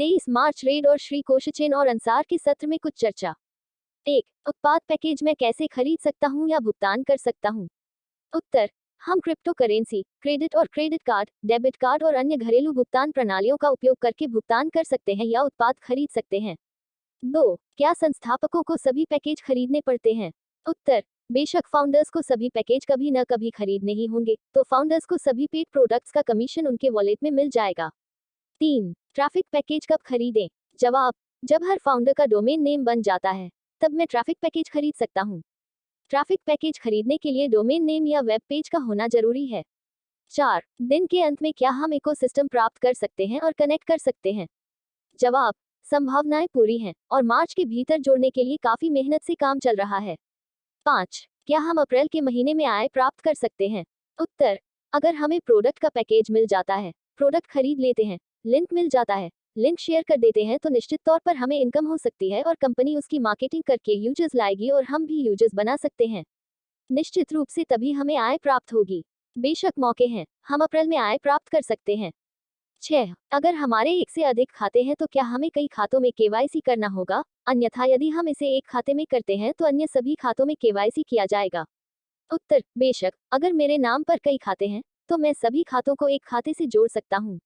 23 मार्च red और श्री कोशचेन और अंसार के सत्र में कुछ चर्चा। 1. उत्पाद पैकेज मैं कैसे खरीद सकता हूँ या भुगतान कर सकता हूँ? उत्तर, हम क्रिप्टो करेंसी, क्रेडिट और क्रेडिट कार्ड, डेबिट कार्ड और अन्य घरेलू भुगतान प्रणालियों का उपयोग करके भुगतान कर सकते हैं या उत्पाद खरीद सकते हैं। 2. क्या संस्थापकों को सभी पैकेज खरीदने पड़ते हैं? उत्तर, बेशक फाउंडर्स को सभी पैकेज कभी न कभी खरीदने ही होंगे, तो फाउंडर्स को सभी पेड प्रोडक्ट्स का कमीशन उनके वॉलेट में मिल जाएगा। 3. ट्रैफिक पैकेज कब खरीदें? जवाब, जब हर फाउंडर का डोमेन नेम बन जाता है, तब मैं ट्रैफिक पैकेज खरीद सकता हूँ। ट्रैफिक पैकेज खरीदने के लिए डोमेन नेम या वेब पेज का होना जरूरी है। 4. दिन के अंत में क्या हम इकोसिस्टम प्राप्त कर सकते हैं और कनेक्ट कर सकते हैं? जवाब, संभावनाएं पूरी हैं और मार्च के भीतर जोड़ने के लिए काफी मेहनत से काम चल रहा है। 5. क्या हम अप्रैल के महीने में आय प्राप्त कर सकते हैं? उत्तर, अगर हमें प्रोडक्ट का पैकेज मिल जाता है, प्रोडक्ट खरीद लेते हैं, लिंक मिल जाता है, लिंक शेयर कर देते हैं, तो निश्चित तौर पर हमें इनकम हो सकती है और कंपनी उसकी मार्केटिंग करके यूजर्स लाएगी और हम भी यूजर्स बना सकते हैं। निश्चित रूप से तभी हमें आय प्राप्त होगी। बेशक मौके हैं, हम अप्रैल में आय प्राप्त कर सकते हैं। 6. अगर हमारे एक से अधिक खाते हैं तो क्या हमें कई खातों में केवाईसी करना होगा? अन्यथा यदि हम इसे एक खाते में करते हैं तो अन्य सभी खातों में केवाईसी किया जाएगा। उत्तर, बेशक, अगर मेरे नाम पर कई खाते हैं तो मैं सभी खातों को एक खाते से जोड़ सकता हूँ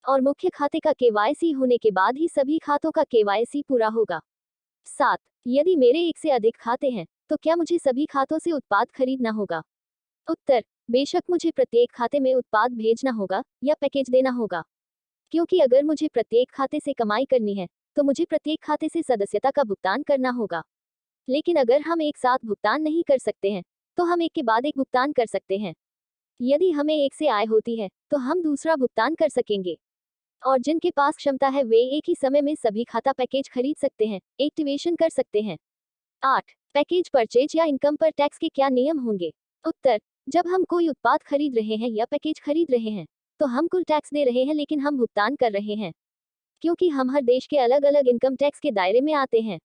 और मुख्य खाते का केवाईसी होने के बाद ही सभी खातों का केवाईसी पूरा होगा। 7. यदि मेरे एक से अधिक खाते हैं तो क्या मुझे सभी खातों से उत्पाद खरीदना होगा? उत्तर, बेशक मुझे प्रत्येक खाते में उत्पाद भेजना होगा या पैकेज देना होगा, क्योंकि अगर मुझे प्रत्येक खाते से कमाई करनी है तो मुझे प्रत्येक खाते से सदस्यता का भुगतान करना होगा। लेकिन अगर हम एक साथ भुगतान नहीं कर सकते हैं तो हम एक के बाद एक भुगतान कर सकते हैं। यदि हमें एक से आय होती है तो हम दूसरा भुगतान कर सकेंगे और जिनके पास क्षमता है वे एक ही समय में सभी खाता पैकेज खरीद सकते हैं, एक्टिवेशन कर सकते हैं। 8. पैकेज परचेज या इनकम पर टैक्स के क्या नियम होंगे? उत्तर, जब हम कोई उत्पाद खरीद रहे हैं या पैकेज खरीद रहे हैं तो हम कुल टैक्स दे रहे हैं, लेकिन हम भुगतान कर रहे हैं क्योंकि हम हर देश के अलग अलग इनकम टैक्स के दायरे में आते हैं,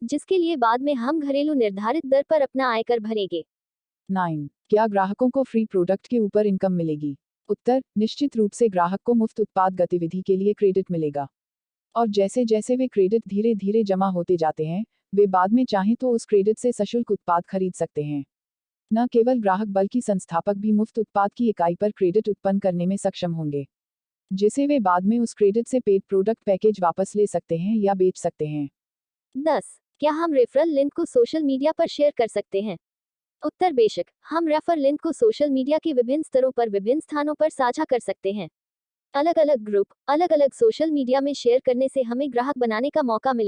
जिसके लिए बाद में हम घरेलू निर्धारित दर पर अपना आयकर भरेंगे। 9. क्या ग्राहकों को फ्री प्रोडक्ट के ऊपर इनकम मिलेगी? उत्तर, निश्चित रूप से ग्राहक को मुफ्त उत्पाद गतिविधि के लिए क्रेडिट मिलेगा और जैसे जैसे वे क्रेडिट धीरे धीरे जमा होते जाते हैं, वे बाद में चाहें तो उस क्रेडिट से सशुल्क उत्पाद खरीद सकते हैं। न केवल ग्राहक बल्कि संस्थापक भी मुफ्त उत्पाद की इकाई पर क्रेडिट उत्पन्न करने में सक्षम होंगे, जिसे वे बाद में उस क्रेडिट से पेड प्रोडक्ट पैकेज वापस ले सकते हैं या बेच सकते हैं। 10. क्या हम रेफरल लिंक को सोशल मीडिया पर शेयर कर सकते हैं? उत्तर, बेशक, हम रेफर लिंक को सोशल मीडिया के विभिन्न स्तरों पर विभिन्न स्थानों पर साझा कर सकते हैं। अलग अलग ग्रुप, अलग अलग सोशल मीडिया में शेयर करने से हमें ग्राहक बनाने का मौका मिलेगा।